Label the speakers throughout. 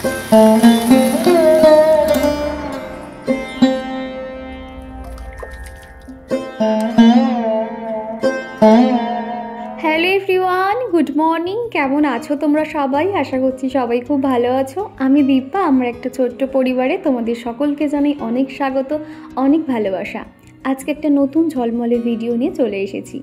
Speaker 1: Hello everyone, good morning. কেমন আছো তোমরা সবাই? আশা করছি সবাই খুব ভালো আছো। আমি দীপা। আমার একটা ছোট্ট পরিবারে তোমাদের সকলকে জানাই অনেক স্বাগত, অনেক ভালোবাসা। আজকে একটা নতুন ঝলমলে ভিডিও নিয়ে চলে এসেছি।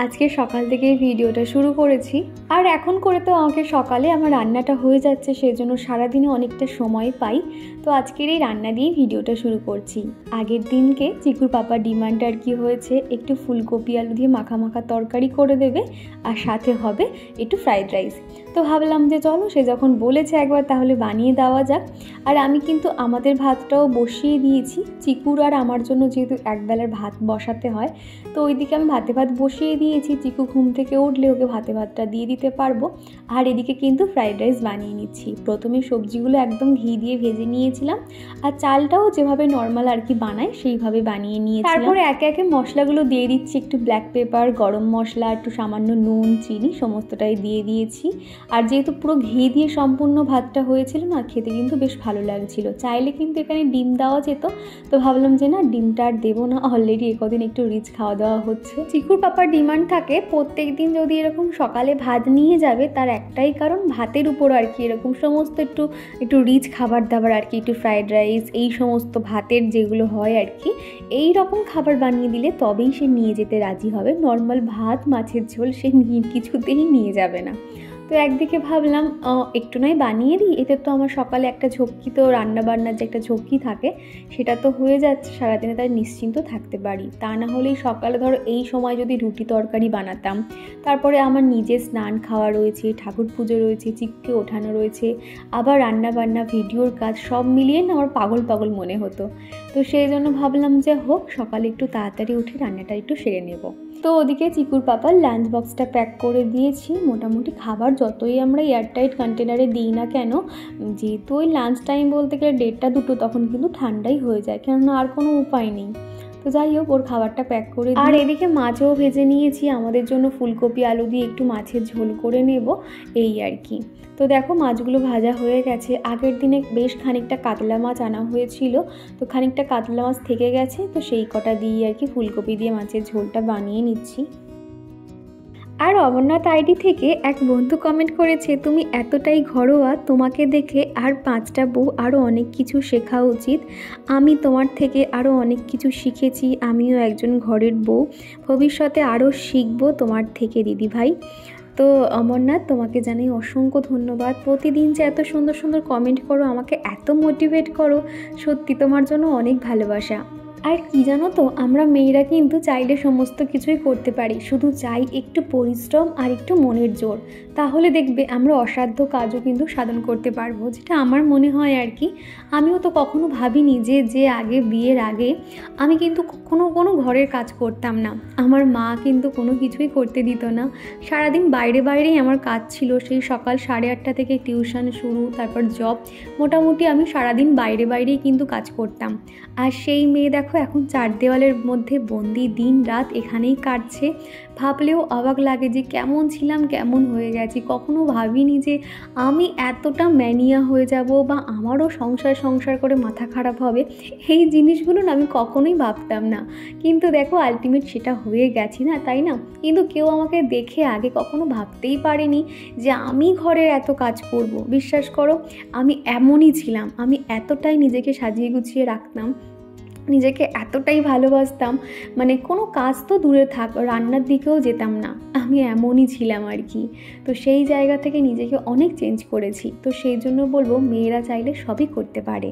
Speaker 1: আজকে সকাল থেকে এই ভিডিওটা শুরু করেছি, আর এখন করে তো আমাকে সকালে আমার রান্নাটা হয়ে যাচ্ছে, সেজন্য সারাদিনে অনেকটা সময় পাই। তো আজকের এই রান্না দিয়েই ভিডিওটা শুরু করছি। আগের দিনকে চিকুর পাপার ডিমান্ড আর কি হয়েছে, একটু ফুলকপি আলু দিয়ে মাখা মাখা তরকারি করে দেবে, আর সাথে হবে একটু ফ্রাইড রাইস। তো ভাবলাম যে চলো, সে যখন বলেছে একবার তাহলে বানিয়ে দেওয়া যাক। আর আমি কিন্তু আমাদের ভাতটাও বসিয়ে দিয়েছি। চিকুর আর আমার জন্য যেহেতু একবেলার ভাত বসাতে হয়, তো ওইদিকে আমি ভাতে ভাত বসিয়ে দিয়েছি। চিকু ঘুম থেকে উঠলে ওকে ভাতে ভাতটা দিয়ে দিতে পারবো। আর এদিকে কিন্তু ফ্রাইড রাইস বানিয়ে নিচ্ছি। প্রথমে সবজিগুলো একদম ঘি দিয়ে ভেজে নিয়েছিলাম, আর চালটাও যেভাবে নর্মাল আর কি বানায় সেইভাবে বানিয়ে নিয়েছিলাম। তারপরে একে একে মশলাগুলো দিয়ে দিচ্ছি। একটু ব্ল্যাক পেপার, গরম মশলা, একটু সামান্য নুন, চিনি সমস্তটাই দিয়ে দিয়েছি। আর যেহেতু পুরো ঘি দিয়ে সম্পূর্ণ ভাতটা হয়েছিল না, খেতে কিন্তু বেশ ভালো লাগছিল। চাইলে কিন্তু এখানে ডিম দেওয়া যেত, তো ভাবলাম যে না, ডিমটা আর দেবো না। অলরেডি একদিন একটু রিচ খাওয়া দাওয়া হচ্ছে। চিকুর পাপার ডিমান্ড থাকে প্রত্যেক দিন যদি এরকম সকালে ভাত নিয়ে যাবে, তার একটাই কারণ ভাতের উপর আর কি এরকম সমস্ত একটু রিচ খাবার দাবার আর কি, একটু ফ্রাইড রাইস, এই সমস্ত ভাতের যেগুলো হয় আর কি, এই রকম খাবার বানিয়ে দিলে তবেই সে নিয়ে যেতে রাজি হবে। নর্মাল ভাত মাছের ঝোল সে কিছুতেই নিয়ে যাবে না। তো একদিকে ভাবলাম একটু নয় বানিয়ে দিই, এতে তো আমার সকালে একটা ঝক্কি, তো রান্নাবান্নার যে একটা ঝক্কি থাকে সেটা তো হয়ে যাচ্ছে, সারাদিনে তার নিশ্চিন্ত থাকতে পারি। তা না হলেই সকালে ধরো এই সময় যদি রুটি তরকারি বানাতাম, তারপরে আমার নিজের স্নান খাওয়া রয়েছে, ঠাকুর পুজো রয়েছে, চিককে ওঠানো রয়েছে, আবার রান্নাবান্না, ভিডিওর কাজ সব মিলিয়ে না আমার পাগল পাগল মনে হতো। তো সেই জন্য ভাবলাম যে হোক, সকালে একটু তাড়াতাড়ি উঠে রান্নাটা একটু সেরে নেব। তো ওদিকে চিকুর পাপার লাঞ্চ বক্সটা প্যাক করে দিয়েছি। মোটামুটি খাবার যতই আমরা এয়ারটাইট কন্টেনারে দিই না কেন, যেহেতু ওই লাঞ্চ টাইম বলতে গেলে 1:30 2 তখন কিন্তু ঠান্ডাই হয়ে যায়, কেননা আর কোনো উপায় নেই। তো যাই হোক, ওর খাবারটা প্যাক করে দিই। আর এদিকে মাছও ভেজে নিয়েছি। আমাদের জন্য ফুলকপি আলু দিয়ে একটু মাছের ঝোল করে নেব, এই আর কি। তো দেখো, মাছগুলো ভাজা হয়ে গেছে। আগের দিনে বেশ খানিকটা কাতলা মাছ আনা হয়েছিল, তো খানিকটা কাতলা মাছ থেকে গেছে, তো সেই কটা দিয়ে আর কি ফুলকপি দিয়ে মাছের ঝোলটা বানিয়ে নিচ্ছি। আর অমরনাথ আইডি থেকে এক বন্ধু কমেন্ট করেছে, তুমি এতটাই ঘরোয়া, তোমাকে দেখে আর 5টা বউ আরও অনেক কিছু শেখা উচিত। আমি তোমার থেকে আরও অনেক কিছু শিখেছি, আমিও একজন ঘরের বউ, ভবিষ্যতে আরও শিখবো তোমার থেকে দিদি ভাই। তো অমরনাথ, তোমাকে জানাই অসংখ্য ধন্যবাদ। প্রতিদিন যে এত সুন্দর সুন্দর কমেন্ট করো, আমাকে এত মোটিভেট করো, সত্যি তোমার জন্য অনেক ভালোবাসা। আর কি জানো তো, আমরা মেয়েরা কিন্তু চাইলে সমস্ত কিছুই করতে পারি, শুধু চাই একটু পরিশ্রম আর একটু মনের জোর। তাহলে দেখবে আমরা অসাধ্য কাজও কিন্তু সাধন করতে পারবো, যেটা আমার মনে হয় আর কি। আমিও তো কখনো ভাবিনি যে আগে বিয়ের আগে আমি কিন্তু কোনো ঘরের কাজ করতাম না। আমার মা কিন্তু কোনো কিছুই করতে দিত না। সারাদিন বাইরেই আমার কাজ ছিল। সেই সকাল 8:30 থেকে টিউশন শুরু, তারপর জব। মোটামুটি আমি সারাদিন বাইরেই কিন্তু কাজ করতাম। আর সেই মেয়ে দেখো এখন 4 দেওয়ালের মধ্যে বন্দি, দিন রাত এখানেই কাটছে। ভাবলেও অবাক লাগে যে কেমন ছিলাম, কেমন হয়ে গেছি। কখনো ভাবিনি যে আমি এতটা ম্যানিয়া হয়ে যাব, বা আমারও সংসার করে মাথা খারাপ হবে। এই জিনিসগুলো না আমি কখনোই ভাবতাম না, কিন্তু দেখো আলটিমেট সেটা হয়ে গেছি না, তাই না? কিন্তু কেউ আমাকে দেখে আগে কখনো ভাবতেই পারেনি যে আমি ঘরের এত কাজ করব। বিশ্বাস করো, আমি এমনই ছিলাম। আমি এতটাই নিজেকে সাজিয়ে গুছিয়ে রাখতাম, নিজেকে এতটাই ভালোবাসতাম, মানে কোনো কাজ তো দূরে থাক, রান্নার দিকেও যেতাম না। আমি এমনই ছিলাম আর কি। তো সেই জায়গা থেকে নিজেকে অনেক চেঞ্জ করেছি। তো সেই জন্য বলবো, মেয়েরা চাইলে সবই করতে পারে।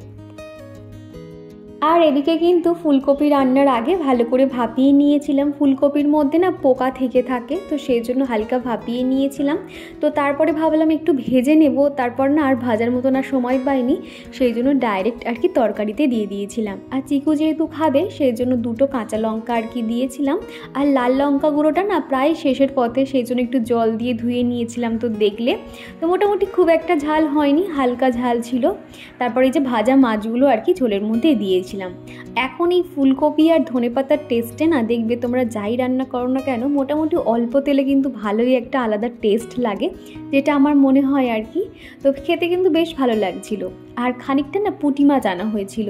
Speaker 1: আর এদিকে কিন্তু ফুলকপি রান্নার আগে ভালো করে ভাপিয়ে নিয়েছিলাম। ফুলকপির মধ্যে না পোকা থেকে থাকে, তো সেই জন্য হালকা ভাপিয়ে নিয়েছিলাম। তো তারপরে ভাবলাম একটু ভেজে নেব, তারপর না আর ভাজার মতন আর সময় পাইনি, সেই জন্য ডাইরেক্ট আর কি তরকারিতে দিয়ে দিয়েছিলাম। আর চিকু যেহেতু খাবে, সেই জন্য 2টো কাঁচা লঙ্কা আর কি দিয়েছিলাম। আর লাল লঙ্কা গুঁড়োটা না প্রায় শেষের পথে, সেই জন্য একটু জল দিয়ে ধুয়ে নিয়েছিলাম। তো দেখলে তো মোটামুটি খুব একটা ঝাল হয়নি, হালকা ঝাল ছিল। তারপরে এই যে ভাজা মাছগুলো আর কি ঝোলের মধ্যে দিয়েছি। নিয়েছিলাম। এখন এই ফুলকপি আর ধনেপাতার টেস্টে না দেখবে তোমরা যাই রান্না করো না কেন মোটামুটি অল্প তেলে কিন্তু ভালোই একটা আলাদা টেস্ট লাগে, যেটা আমার মনে হয় আর কি। তো খেতে কিন্তু বেশ ভালো লাগছিল। আর খানিকটা না পুঁটি মাছ আনা হয়েছিল,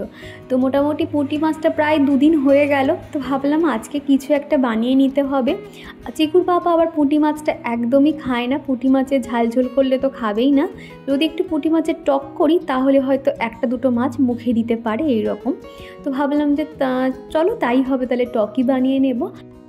Speaker 1: তো মোটামুটি পুঁটি মাছটা প্রায় 2 দিন হয়ে গেল। তো ভাবলাম আজকে কিছু একটা বানিয়ে নিতে হবে। চিকুর বাবা আবার পুঁটি মাছটা একদমই খায় না, পুঁটি মাছের ঝাল ঝোল করলে তো খাবেই না। যদি একটু পুঁটি মাছের টক করি তাহলে হয়তো 1-2 মাছ মুখে দিতে পারে এইরকম। তো ভাবলাম যে চলো তাই হবে, তাহলে টকই বানিয়ে নেব।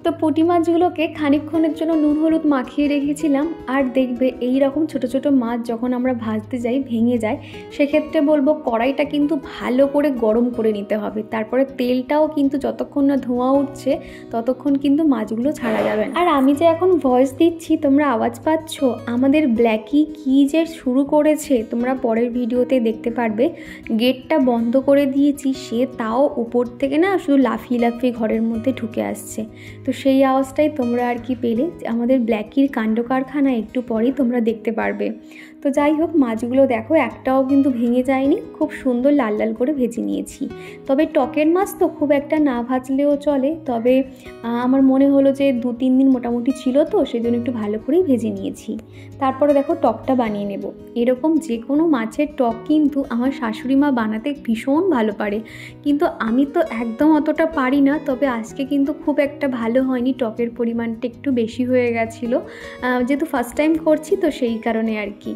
Speaker 1: তো পুঁটি মাছগুলোকে খানিকক্ষণের জন্য নুন হলুদ মাখিয়ে রেখেছিলাম। আর দেখবে এই রকম ছোট ছোট মাছ যখন আমরা ভাজতে যাই ভেঙে যায়, সেক্ষেত্রে বলবো কড়াইটা কিন্তু ভালো করে গরম করে নিতে হবে। তারপরে তেলটাও কিন্তু যতক্ষণ না ধোঁয়া উঠছে ততক্ষণ কিন্তু মাছগুলো ছাড়া যাবে না। আর আমি যে এখন ভয়েস দিচ্ছি তোমরা আওয়াজ পাচ্ছ, আমাদের ব্ল্যাকি কি যে শুরু করেছে তোমরা পরের ভিডিওতে দেখতে পারবে। গেটটা বন্ধ করে দিয়েছি, সে তাও উপর থেকে না শুধু লাফিয়ে লাফিয়ে ঘরের মধ্যে ঢুকে আসছে। তো সেই আওয়াজটাই তোমরা আর কি পেলে। আমাদের ব্ল্যাকির কাণ্ড কারখানা একটু পরেই তোমরা দেখতে পারবে। তো যাই হোক, মাছগুলো দেখো একটাও কিন্তু ভেঙে যায়নি, খুব সুন্দর লাল লাল করে ভেজে নিয়েছি। তবে টকের মাছ তো খুব একটা না ভাজলেও চলে, তবে আমার মনে হলো যে 2-3 দিন মোটামুটি ছিল তো সেই জন্য একটু ভালো করেই ভেজে নিয়েছি। তারপরে দেখো টকটা বানিয়ে নেব। এরকম যে কোনো মাছের টক কিন্তু আমার শাশুড়ি মা বানাতে ভীষণ ভালো পারে, কিন্তু আমি তো একদম অতটা পারি না। তবে আজকে কিন্তু খুব একটা ভালো হয়নি, টকের পরিমাণটা একটু বেশি হয়ে গেছিলো, যেহেতু ফার্স্ট টাইম করছি তো সেই কারণে আর কি।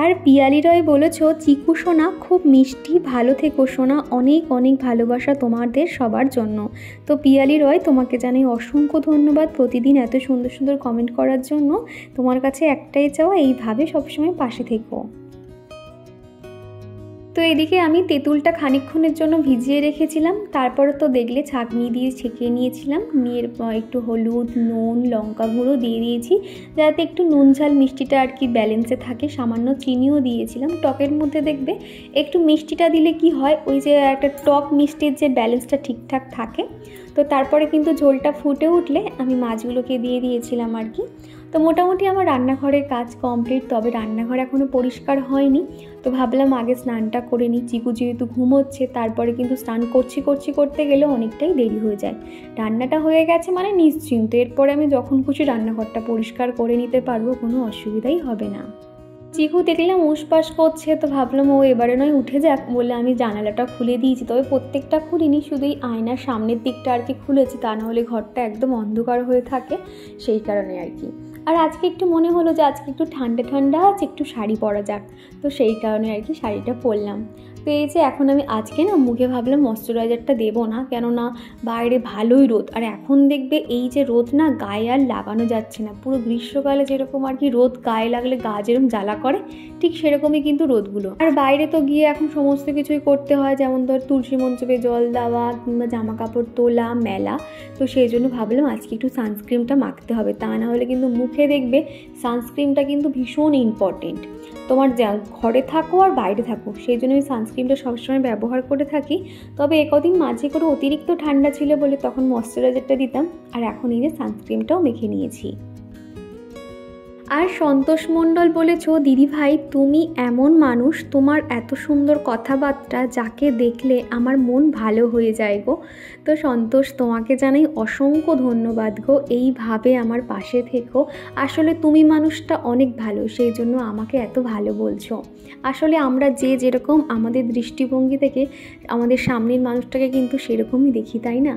Speaker 1: আর পিয়ালি রয় বলেছ, চিকু সোনা খুব মিষ্টি, ভালো থেকো সোনা, অনেক অনেক ভালোবাসা তোমাদের সবার জন্য। তো পিয়ালি রয় তোমাকে জানাই অসংখ্য ধন্যবাদ প্রতিদিন এত সুন্দর সুন্দর কমেন্ট করার জন্য। তোমার কাছে একটাই চাওয়া, এইভাবে সবসময় পাশে থেকো। তো এদিকে আমি তেঁতুলটা খানিকক্ষণের জন্য ভিজিয়ে রেখেছিলাম। তারপরে তো দেখলে ছাঁকনি দিয়ে ছেঁকে নিয়েছিলাম, নিয়ে একটু হলুদ, নুন, লঙ্কা গুঁড়ো দিয়ে দিয়েছি যাতে একটু নুন ঝাল মিষ্টিটা আর কি ব্যালেন্সে থাকে। সামান্য চিনিও দিয়েছিলাম। টকের মধ্যে দেখবে একটু মিষ্টিটা দিলে কি হয়, ওই যে একটা টক মিষ্টির যে ব্যালেন্সটা ঠিকঠাক থাকে। তো তারপরে কিন্তু ঝোলটা ফুটে উঠলে আমি মাছগুলোকে দিয়ে দিয়েছিলাম আর কি। তো মোটামুটি আমার রান্নাঘরের কাজ কমপ্লিট, তবে রান্নাঘর এখনও পরিষ্কার হয়নি। তো ভাবলাম আগে স্নানটা করে নিই, চিকু যেহেতু ঘুমোচ্ছে। তারপরে কিন্তু স্নান করতে গেলে অনেকটাই দেরি হয়ে যায়। রান্নাটা হয়ে গেছে মানে নিশ্চিন্ত, এরপরে আমি যখন খুশি রান্নাঘরটা পরিষ্কার করে নিতে পারবো, কোনো অসুবিধাই হবে না। চিকু দেখলাম উসপাস করছে, তো ভাবলাম ও এবারে নয় উঠে যাক বলে আমি জানালাটা খুলে দিয়েছি। তবে প্রত্যেকটা খুলিনি, শুধু এই আয়নার সামনের দিকটা আর কি খুলেছি, তা নাহলে ঘরটা একদম অন্ধকার হয়ে থাকে, সেই কারণে আর কি। আর আজকে একটু মনে হলো যে আজকে একটু ঠান্ডা ঠান্ডা আছে, একটু শাড়ি পরা যাক, তো সেই কারণে আর কি শাড়িটা পরলাম। তো এই যে এখন আমি আজকে না মুখে ভাবলাম ময়শ্চারাইজারটা দেবো না, কেননা বাইরে ভালোই রোদ। আর এখন দেখবে এই যে রোদ না গায়ে আর লাগানো যাচ্ছে না। পুরো গ্রীষ্মকালে যেরকম আর কি রোদ গায়ে লাগলে গা যেরকম জ্বালা করে, ঠিক সেরকমই কিন্তু রোদগুলো। আর বাইরে তো গিয়ে এখন সমস্ত কিছুই করতে হয়, যেমন ধর তুলসী মঞ্চপে জল দেওয়া কিংবা জামা কাপড় তোলা, মেলা। তো সেই জন্য ভাবলাম আজকে একটু সানস্ক্রিনটা মাখতে হবে, তা না হলে কিন্তু মুখে দেখবে সানস্ক্রিনটা কিন্তু ভীষণ ইম্পর্টেন্ট। তোমার ঘরে থাকো আর বাইরে থাকো, সেই জন্য আমি সানস্ক্রিনটা সবসময় ব্যবহার করে থাকি। তবে একদিন মাঝে করে অতিরিক্ত ঠান্ডা ছিল বলে তখন ময়শ্চারাইজারটা দিতাম, আর এখন এই যে সানস্ক্রিনটাও মেখে নিয়েছি। আর সন্তোষ মণ্ডল বলেছ, দিদিভাই তুমি এমন মানুষ, তোমার এত সুন্দর কথাবার্তা, যাকে দেখলে আমার মন ভালো হয়ে যায় গো। তো সন্তোষ তোমাকে জানাই অসংখ্য ধন্যবাদ গো, এইভাবে আমার পাশে থেকো। আসলে তুমি মানুষটা অনেক ভালো, সেই জন্য আমাকে এত ভালো বলছো। আসলে আমরা যে যেরকম আমাদের দৃষ্টিভঙ্গি থেকে আমাদের সামনের মানুষটাকে কিন্তু সেরকমই দেখি, তাই না?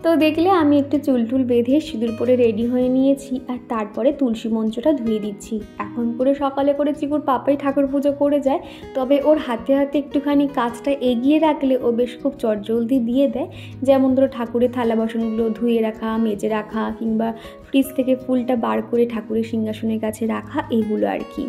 Speaker 1: তো দেখলে আমি একটু চুলটুল বেঁধে সিঁদুর পরে রেডি হয়ে নিয়েছি, আর তারপরে তুলসী মঞ্চটা ধুয়ে দিচ্ছি। এখন করে সকালে করে চিকুর পাপাই ঠাকুর পুজো করে যায়, তবে ওর হাতে হাতে একটুখানি কাজটা এগিয়ে রাখলে ও বেশ খুব চটজলদি দিয়ে দেয়। যেমন ধরো ঠাকুরের থালা বাসনগুলো ধুয়ে রাখা, মেজে রাখা, কিংবা ফ্রিজ থেকে ফুলটা বার করে ঠাকুরের সিংহাসনের কাছে রাখা, এইগুলো আর কি।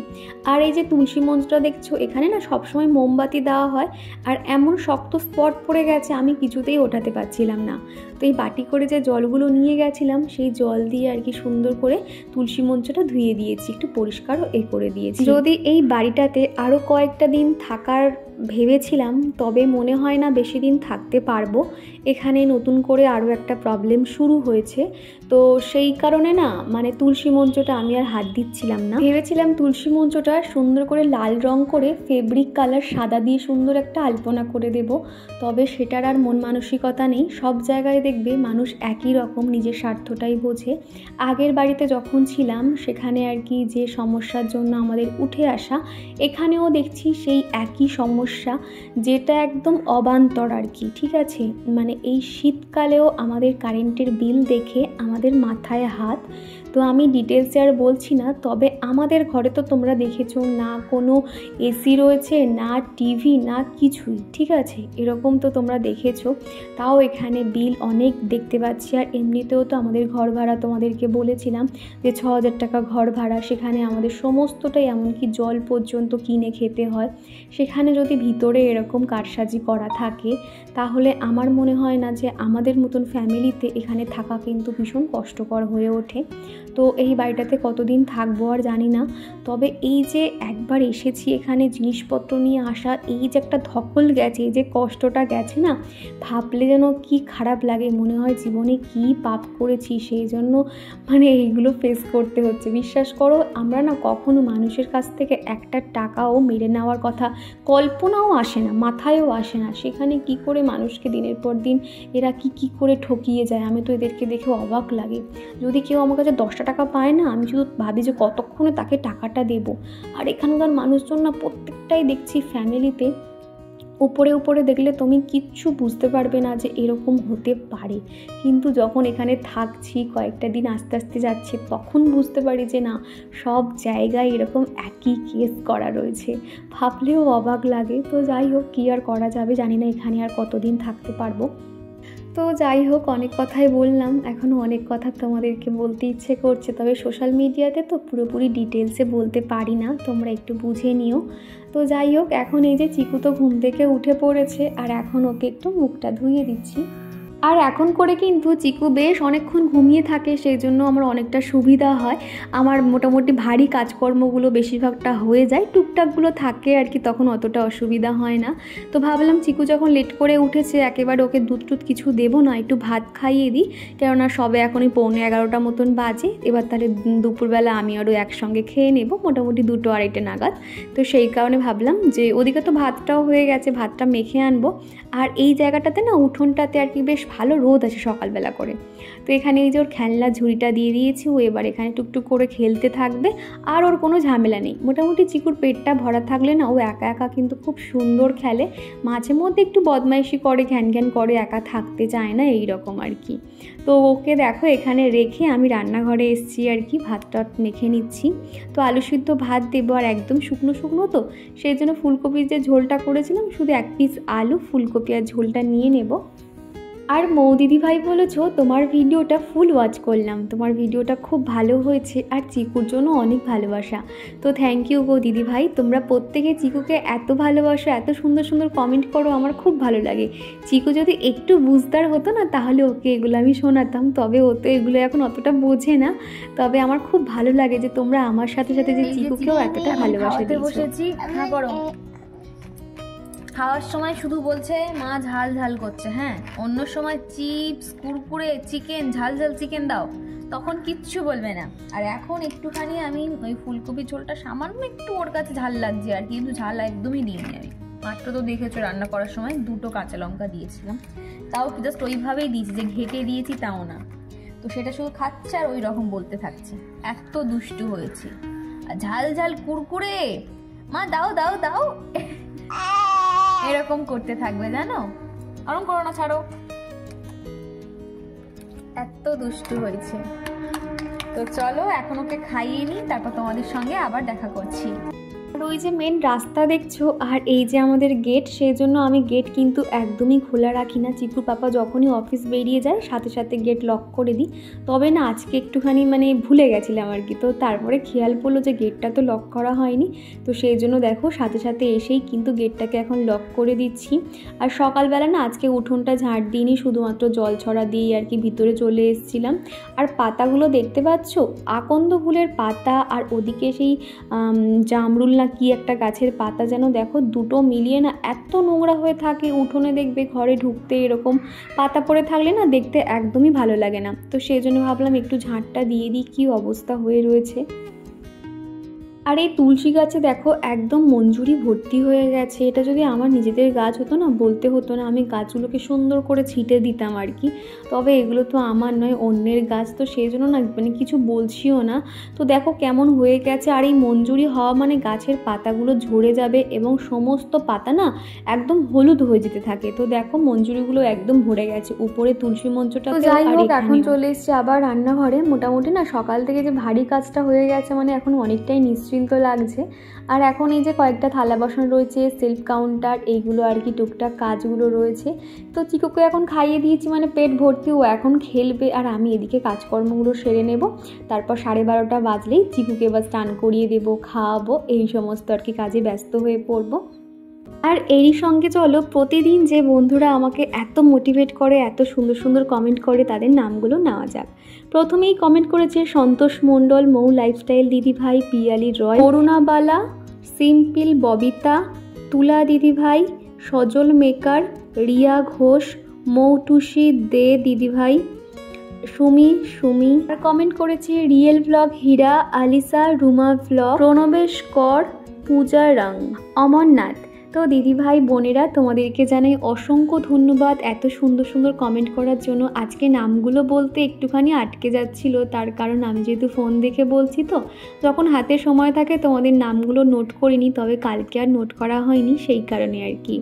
Speaker 1: আর এই যে তুলসী মঞ্চটা দেখছো, এখানে না সবসময় মোমবাতি দেওয়া হয়, আর এমন শক্ত স্পট পড়ে গেছে আমি কিছুতেই ওঠাতে পারছিলাম না। তো এই বাটি করে যে জলগুলো নিয়ে গেছিলাম, সেই জল দিয়ে আর কি সুন্দর করে তুলসী মঞ্চটা ধুয়ে দিয়েছি, একটু পরিষ্কারও করে দিয়েছি। যদি এই বাড়িটাতে আরও কয়েকটা দিন থাকার ভেবেছিলাম, তবে মনে হয় না বেশি দিন থাকতে পারবো। এখানে নতুন করে আরও একটা প্রবলেম শুরু হয়েছে, তো সেই কারণে না মানে তুলসী মঞ্চটা আমি আর হাত দিচ্ছিলাম না। ভেবেছিলাম তুলসী মঞ্চটা সুন্দর করে লাল রং করে ফেব্রিক কালার সাদা দিয়ে সুন্দর একটা আলপনা করে দেব, তবে সেটার আর মন মানসিকতা নেই। সব জায়গায় দেখবে মানুষ একই রকম, নিজের স্বার্থটাই বোঝে। আগের বাড়িতে যখন ছিলাম সেখানে আর কি যে সমস্যার জন্য আমাদের উঠে আসা, এখানেও দেখছি সেই একই সমস্যা, যেটা একদম অবান্তর আর কি। ঠিক আছে, মানে এই শীতকালেও আমাদের কারেন্টের বিল দেখে আমাদের মাথায় হাত। তো আমি ডিটেলসে আর বলছি না, তবে আমাদের ঘরে তো তোমরা দেখেছো না কোনো এসি রয়েছে, না টিভি, না কিছুই। ঠিক আছে, এরকম তো তোমরা দেখেছো, তাও এখানে বিল অনেক দেখতে পাচ্ছি। আর এমনিতেও তো আমাদের ঘর ভাড়া তোমাদেরকে বলেছিলাম যে 6,000 টাকা ঘর ভাড়া, সেখানে আমাদের সমস্তটাই এমনকি জল পর্যন্ত কিনে খেতে হয়। সেখানে যদি ভিতরে এরকম কারসাজি করা থাকে তাহলে আমার মনে হয় না যে আমাদের মতন ফ্যামিলিতে এখানে থাকা কিন্তু ভীষণ কষ্টকর হয়ে ওঠে। তো এই বাড়িটাতে কতদিন থাকবো আর জানি না, তবে এই যে একবার এসেছি এখানে জিনিসপত্র নিয়ে আসা, এই যে একটা ধকল গেছে, এই যে কষ্টটা গেছে না, ভাবলে যেন কি খারাপ লাগে, মনে হয় জীবনে কি পাপ করেছি সেই জন্য মানে এইগুলো ফেস করতে হচ্ছে। বিশ্বাস করো, আমরা না কখনো মানুষের কাছ থেকে একটা টাকাও মেরে নেওয়ার কথা কল্পনাও আসে না, মাথায়ও আসে না। সেখানে কি করে মানুষকে দিনের পর দিন এরা কি করে ঠকিয়ে যায়, আমি তো এদেরকে দেখে অবাক লাগে। যদি কেউ আমার কাছে 10টা টাকা পায় না, আমি শুধু ভাবি যে কতক্ষণে তাকে টাকাটা দেব। আর এখানকার মানুষজন না প্রত্যেকটাই দেখছি ফ্যামিলিতে উপরে উপরে দেখলে তুমি কিচ্ছু বুঝতে পারবে না যে এরকম হতে পারে, কিন্তু যখন এখানে থাকছি কয়েকটা দিন আস্তে আস্তে যাচ্ছে তখন বুঝতে পারি যে না, সব জায়গায় এরকম একই কেস করা রয়েছে, ভাবলেও অবাক লাগে। তো যাই হোক, কী আর করা যাবে, জানি না এখানে আর কতদিন থাকতে পারবো। তো যাই হোক, অনেক কথাই বললাম, এখনও অনেক কথা তোমাদেরকে বলতে ইচ্ছে করছে, তবে সোশ্যাল মিডিয়াতে তো পুরোপুরি ডিটেলসে বলতে পারি না, তোমরা একটু বুঝে নিও। তো যাই হোক, এখন এই যে চিকু তো ঘুম থেকে উঠে পড়েছে, আর এখন ওকে একটু মুখটা ধুইয়ে দিচ্ছি। আর এখন করে কিন্তু চিকু বেশ অনেকক্ষণ ঘুমিয়ে থাকে, সেই জন্য আমার অনেকটা সুবিধা হয়। আমার মোটামুটি ভারী কাজকর্মগুলো বেশিরভাগটা হয়ে যায়, টুকটাকগুলো থাকে আর কি, তখন অতটা অসুবিধা হয় না। তো ভাবলাম চিকু যখন লেট করে উঠেছে একেবারে ওকে দুধ টুধ কিছু দেবো না, একটু ভাত খাইয়ে দিই, কেননা সবে এখনই 11:45 মতন বাজে। এবার তাহলে দুপুরবেলা আমি আরও একসঙ্গে খেয়ে নেব মোটামুটি 2-2:30 নাগাদ। তো সেই কারণে ভাবলাম যে ওদিকে তো ভাতটাও হয়ে গেছে, ভাতটা মেখে আনবো। আর এই জায়গাটাতে না উঠোনটাতে আর কি বেশ ভালো রোদ আছে সকালবেলা করে। তো এখানে এই যে ওর খেলনার ঝুড়িটা দিয়ে দিয়েছি, ও এবার এখানে টুকটুক করে খেলতে থাকবে, আর ওর কোনো ঝামেলা নেই। মোটামুটি চিকুর পেটটা ভরা থাকলে না ও একা একা কিন্তু খুব সুন্দর খেলে, মাঝে মধ্যে একটু বদমাইশি করে, ঘ্যান ঘ্যান করে, একা থাকতে চায় না, এই রকম আর কি। তো ওকে দেখো এখানে রেখে আমি রান্নাঘরে এসেছি আর কি, ভাতটা মেখে নিচ্ছি। তো আলু সিদ্ধ ভাত দেবো, আর একদম শুকনো শুকনো তো, সেই জন্য ফুলকপির যে ঝোলটা করেছিলাম শুধু 1 পিস আলু, ফুলকপি আর ঝোলটা নিয়ে নেব। আর মৌদিদি ভাই বলেছো তোমার ভিডিওটা ফুল ওয়াচ করলাম, তোমার ভিডিওটা খুব ভালো হয়েছে, আর চিকুর জন্য অনেক ভালোবাসা। তো থ্যাংক ইউ গো দিদি ভাই, তোমরা প্রত্যেকে চিকুকে এত ভালোবাসো, এত সুন্দর সুন্দর কমেন্ট করো, আমার খুব ভালো লাগে। চিকু যদি একটু বুঝদার হতো না তাহলে ওকে এগুলো আমি শোনাতাম, তবে ও তো এগুলো এখন অতটা বোঝে না। তবে আমার খুব ভালো লাগে যে তোমরা আমার সাথে সাথে যে চিকুকেও এতটা ভালোবাসা দিয়েছো।
Speaker 2: খাওয়ার সময় শুধু বলছে মা ঝাল ঝাল করছে, হ্যাঁ, অন্য সময় চিপস, কুরকুরে, চিকেন, ঝাল ঝাল চিকেন দাও, তখন কিচ্ছু বলবে না। আর এখন একটুখানি আমি ওই ফুলকপি ঝোলটা সামান্য একটু ওর কাছে ঝাল লাগছে আর কিন্তু ঝাল একদমই দিইনি আমি। মাত্র তো দেখেছো রান্না করার সময় 2টো কাঁচা লঙ্কা দিয়েছিলাম, তাও জাস্ট ওইভাবেই দিয়েছি, যে ঘেটে দিয়েছি তাও না। তো সেটা শুধু খাচ্ছে আর ওই রকম বলতে থাকছে, এত দুষ্টু হয়েছে। আর ঝাল ঝাল কুরকুরে, মা দাও দাও দাও, এরকম করতে থাকবে, জানো। আরম করো না, ছাড়ো, এত দুষ্টু হয়েছে। তো চলো এখন ওকে খাইয়ে নিই, তারপর তোমাদের সঙ্গে আবার দেখা করছি।
Speaker 1: আর ওই যে মেন রাস্তা দেখছো, আর এই যে আমাদের গেট, সেই জন্য আমি গেট কিন্তু একদমই খোলা রাখি না। চিকুর পাপা যখনই অফিস বেরিয়ে যায় সাথে সাথে গেট লক করে দিই। তবে না আজকে একটুখানি মানে ভুলে গেছিলাম আর কি, তো তারপরে খেয়াল পড়লো যে গেটটা তো লক করা হয়নি, তো সেই জন্য দেখো সাথে সাথে এসেই কিন্তু গেটটাকে এখন লক করে দিচ্ছি। আর সকালবেলা না আজকে উঠোনটা ঝাড় দিইনি, শুধুমাত্র জল ছড়া দিয়েই আর কি ভিতরে চলে এসেছিলাম। আর পাতাগুলো দেখতে পাচ্ছ, আকন্দ ফুলের পাতা, আর ওদিকে সেই জামরুল না কি একটা গাছের পাতা যেন দেখো, দুটো মিলিয়ে না এত নোংরা হয়ে থাকে। উঠোনে দেখবে ঘরে ঢুকতে এরকম পাতা পড়ে থাকলে না দেখতে একদমই ভালো লাগে না। তো সেই জন্য ভাবলাম একটু ঝাঁটটা দিয়ে দিই, কী অবস্থা হয়ে রয়েছে। আর এই তুলসী গাছে দেখো একদম মঞ্জুরি ভর্তি হয়ে গেছে। এটা যদি আমার নিজেদের গাছ হতো না, বলতে হতো না, আমি গাছগুলোকে সুন্দর করে ছিটে দিতাম আর কি। তবে এগুলো তো আমার নয়, অন্যের গাছ, তো সেই জন্য না মানে কিছু বলছিও না। তো দেখো কেমন হয়ে গেছে। আর এই মঞ্জুরি হওয়া মানে গাছের পাতাগুলো ঝরে যাবে এবং সমস্ত পাতা না একদম হলুদ হয়ে যেতে থাকে। তো দেখো মঞ্জুরিগুলো একদম ভরে গেছে, উপরে তুলসী মঞ্চটা। তো যাই হোক, এখন চলে এসেছি আবার রান্নাঘরে। মোটামুটি না সকাল থেকে যে ভারী কাজটা হয়ে গেছে, মানে এখন অনেকটাই নিশ্চিন্ত লাগছে। আর এখন এই যে কয়েকটা থালা বাসন রয়েছে, সেলফ কাউন্টার, এইগুলো আর কি টুকটাক কাজগুলো রয়েছে। তো চিকুকে এখন খাইয়ে দিয়েছি, মানে পেট ভর্তি, ও এখন খেলবে আর আমি এদিকে কাজকর্মগুলো সেরে নেব। তারপর 12:30 বাজলেই চিকুকে এবার স্নান করিয়ে দেবো, খাওয়াবো, এই সমস্ত আর কি কাজে ব্যস্ত হয়ে পড়বো। আর এরই সঙ্গে চলো প্রতিদিন যে বন্ধুরা আমাকে এত মোটিভেট করে, এত সুন্দর সুন্দর কমেন্ট করে, তাদের নামগুলো নেওয়া যাক। প্রথমেই কমেন্ট করেছে সন্তোষ মণ্ডল, মৌ লাইফস্টাইল দিদিভাই, পিয়ালি রয়, অরুণাবালা, সিম্পল ববিতা, তুলা দিদিভাই, সজল মেকার, রিয়া ঘোষ, মৌটুসি দে দিদিভাই, সুমি। আর কমেন্ট করেছে রিয়েল ব্লগ হীরা, আলিসা, রুমা ব্লগ, প্রণবেশ কর, পূজা রাং, অমরনাথ। তো দিদিভাই বোনেরা তোমাদেরকে জানাই অসংখ্য ধন্যবাদ এত সুন্দর সুন্দর কমেন্ট করার জন্য। আজকে নামগুলো বলতে একটুখানি আটকে যাচ্ছিল, তার কারণ আমি যেহেতু ফোন দেখে বলছি, তো যখন হাতে সময় থাকে তোমাদের নামগুলো নোট করিনি, তবে কালকে আর নোট করা হয়নি, সেই কারণে আর কি।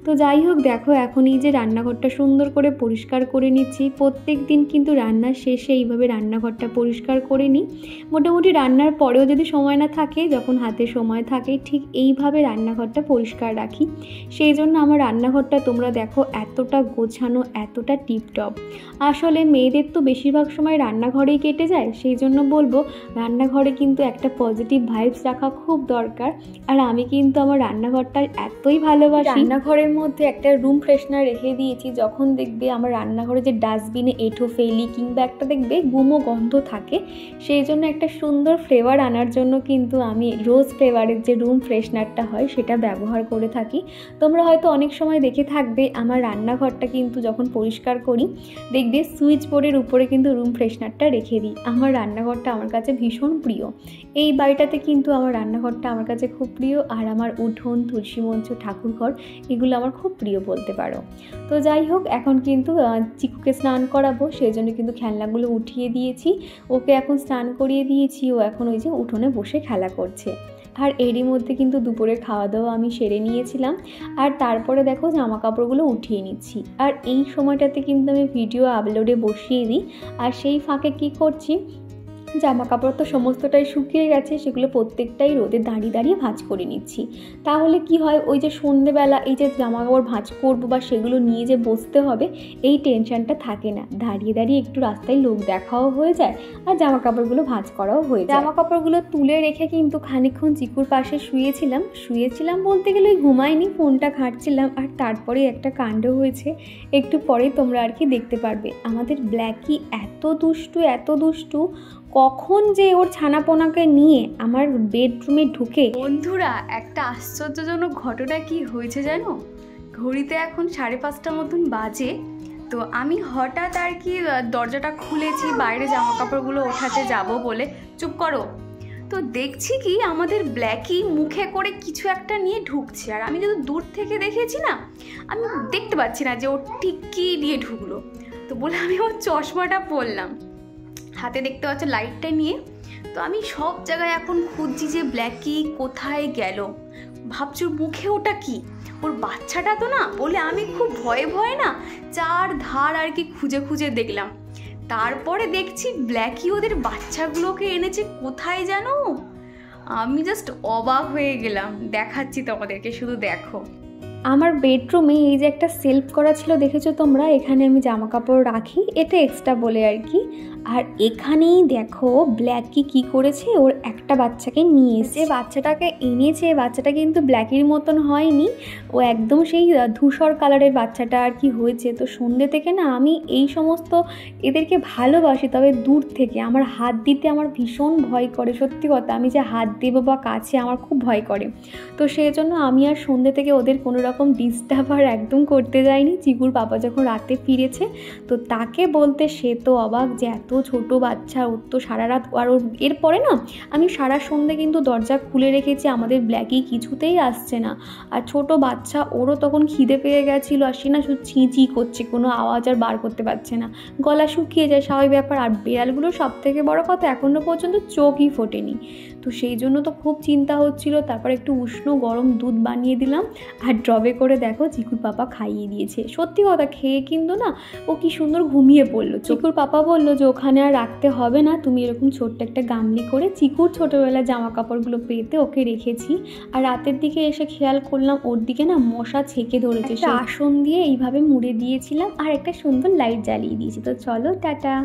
Speaker 1: তো যাই হোক, দেখো এখন এই যে রান্নাঘরটা সুন্দর করে পরিষ্কার করে নিচ্ছি। প্রত্যেক দিন কিন্তু রান্নার শেষে এইভাবে রান্নাঘরটা পরিষ্কার করে নিই। মোটামুটি রান্নার পরেও যদি সময় না থাকে, যখন হাতে সময় থাকে, ঠিক এইভাবে রান্নাঘরটা পরিষ্কার রাখি। সেই জন্য আমার রান্নাঘরটা তোমরা দেখো এতটা গোছানো, এতটা টিপটপ। আসলে মেয়েদের তো বেশিরভাগ সময় রান্নাঘরেই কেটে যায়, সেই জন্য বলবো রান্নাঘরে কিন্তু একটা পজিটিভ ভাইবস রাখা খুব দরকার। আর আমি কিন্তু আমার রান্নাঘরটা এতই ভালোবাসি, রান্নাঘরের মধ্যে একটা রুম ফ্রেশনার রেখে দিয়েছি। যখন দেখবে আমার রান্নাঘরে যে ডাস্টবিনে এঁঠো ফেলি কিংবা একটা দেখবে গুমো গন্ধ থাকে, সেই জন্য একটা সুন্দর ফ্লেভার আনার জন্য কিন্তু আমি রোজ ফ্লেভারের যে রুম ফ্রেশনারটা হয় সেটা ব্যবহার করে থাকি। তোমরা হয়তো অনেক সময় দেখে থাকবে আমার রান্নাঘরটা কিন্তু যখন পরিষ্কার করি দেখবে সুইচ বোর্ডের উপরে কিন্তু রুম ফ্রেশনারটা রেখে দিই। আমার রান্নাঘরটা আমার কাছে ভীষণ প্রিয়। এই বাড়িটাতে কিন্তু আমার রান্নাঘরটা আমার কাছে খুব প্রিয়। আর আমার উঠোন, তুলসী মঞ্চ, ঠাকুরঘর, এগুলো আমার খুব প্রিয় বলতে পারো। তো যাই হোক, এখন কিন্তু চিকুকে স্নান করাবো, সেই জন্য কিন্তু খেলনাগুলো উঠিয়ে দিয়েছি। ওকে এখন স্নান করিয়ে দিয়েছি, ও এখন ওই যে উঠোনে বসে খেলা করছে। আর এরই মধ্যে কিন্তু দুপুরের খাওয়া দাওয়া আমি সেরে নিয়েছিলাম। আর তারপরে দেখো জামা কাপড়গুলো উঠিয়ে নিচ্ছি। আর এই সময়টাতে কিন্তু আমি ভিডিও আপলোডে বসিয়ে দিই। আর সেই ফাঁকে কি করছি, জামা কাপড় তো সমস্তটাই শুকিয়ে গেছে, সেগুলো প্রত্যেকটাই রোদে দাঁড়িয়ে দাঁড়িয়ে ভাঁজ করে নিচ্ছি। তাহলে কি হয়, ওই যে সন্ধেবেলা এই যে জামা কাপড় ভাঁজ করবো বা সেগুলো নিয়ে যে বসতে হবে, এই টেনশনটা থাকে না। দাঁড়িয়ে দাঁড়িয়ে একটু রাস্তায় লোক দেখাও হয়ে যায় আর জামা কাপড়গুলো ভাঁজ করাও হয়ে যায়। জামা কাপড়গুলো তুলে রেখে কিন্তু খানিকক্ষণ চিকুর পাশে শুয়েছিলাম বলতে গেলে ঘুমাইনি, ফোনটা ঘাঁটছিলাম। আর তারপরে একটা কাণ্ড হয়েছে, একটু পরেই তোমরা আর কি দেখতে পারবে। আমাদের ব্ল্যাকি এত দুষ্টু, কখন যে ওর ছানাপোনাকে নিয়ে আমার বেডরুমে ঢুকে। বন্ধুরা, একটা আশ্চর্যজনক ঘটনা কি হয়েছে জানো? ঘড়িতে এখন 5:30 মতন বাজে। তো আমি হঠাৎ আর কি দরজাটা খুলেছি বাইরে জামা কাপড়গুলো ওঠাতে যাব বলে। চুপ করো। তো দেখছি কি আমাদের ব্ল্যাকি মুখে করে কিছু একটা নিয়ে ঢুকছে। আর আমি যদি দূর থেকে দেখেছি না, আমি দেখতে পাচ্ছি না যে ও ঠিক কী নিয়ে ঢুকলো। তো বলে আমি ওর চশমাটা পরলাম, হাতে দেখতে পাচ্ছ লাইটটা নিয়ে। তো আমি সব জায়গায় এখন খুঁজছি যে ব্ল্যাকি কোথায় গেল। ভাবছি মুখে ওটা কি, ওর বাচ্চাটা তো না, বলে আমি খুব ভয়ে না চারধার আর কি খুঁজে দেখলাম। তারপরে দেখছি ব্ল্যাকি ওদের বাচ্চাগুলোকে এনেছে কোথায় জানো। আমি জাস্ট অবাক হয়ে গেলাম। দেখাচ্ছি তোমাদেরকে, শুধু দেখো। আমার বেডরুমে এই যে একটা সেলফ করা ছিল দেখেছো তোমরা, এখানে আমি জামা কাপড় রাখি, এটা এক্সট্রা বলে আর কি। আর এখানেই দেখো ব্ল্যাকি কি করেছে, ওর একটা বাচ্চাকে নিয়ে এসে বাচ্চাটাকে এনেছে। বাচ্চাটা কিন্তু ব্ল্যাকির মতন হয়নি, ও একদম সেই ধূসর কালারের বাচ্চাটা আর কি হয়েছে। তো সন্ধ্যে থেকে না আমি এই সমস্ত এদেরকে ভালোবাসি, তবে দূর থেকে। আমার হাত দিতে আমার ভীষণ ভয় করে, সত্যি কথা। আমি যে হাত দেবো বা কাছে আমার খুব ভয় করে। তো সেই জন্য আমি আর সন্ধ্যে থেকে ওদের কোনো রকম ডিস্টার্ব আর একদম করতে যাইনি। চিকুর বাবা যখন রাতে ফিরেছে তো তাকে বলতে সে তো অবাক যে এত ছোট বাচ্চা, ওর তো সারা রাত। আর ওর এরপরে না আমি সারা সন্ধ্যে কিন্তু দরজা খুলে রেখেছি, আমাদের ব্ল্যাকি কিছুতেই আসছে না। আর ছোট বাচ্চা, ওরও তখন খিদে পেয়ে গেছিলো, আর সে না শুধু চিঁ করছে, কোনো আওয়াজ আর বার করতে পারছে না, গলা শুকিয়ে যায়, স্বাভাবিক ব্যাপার। আর বিড়ালগুলো সব থেকে বড় কথা এখনও পর্যন্ত চোখই ফোটেনি। তো সেই জন্য তো খুব চিন্তা হচ্ছিল। তারপর একটু উষ্ণ গরম দুধ বানিয়ে দিলাম, আর ড্রবে করে দেখো চিকুর পাপা খাইয়ে দিয়েছে। সত্যি কথা, খেয়ে কিন্তু না ও কি সুন্দর ঘুমিয়ে পড়লো। চিকুর পাপা বললো যে ওখানে আর রাখতে হবে না, তুমি এরকম ছোট্ট একটা গামলি করে চিকুর ছোটোবেলার জামা কাপড়গুলো পেতে ওকে রেখেছি। আর রাতের দিকে এসে খেয়াল করলাম ওর দিকে না মশা ছেকে ধরেছে, আসন দিয়ে এইভাবে মুড়ে দিয়েছিলাম আর একটা সুন্দর লাইট জ্বালিয়ে দিয়েছি। তো চলো টাটা।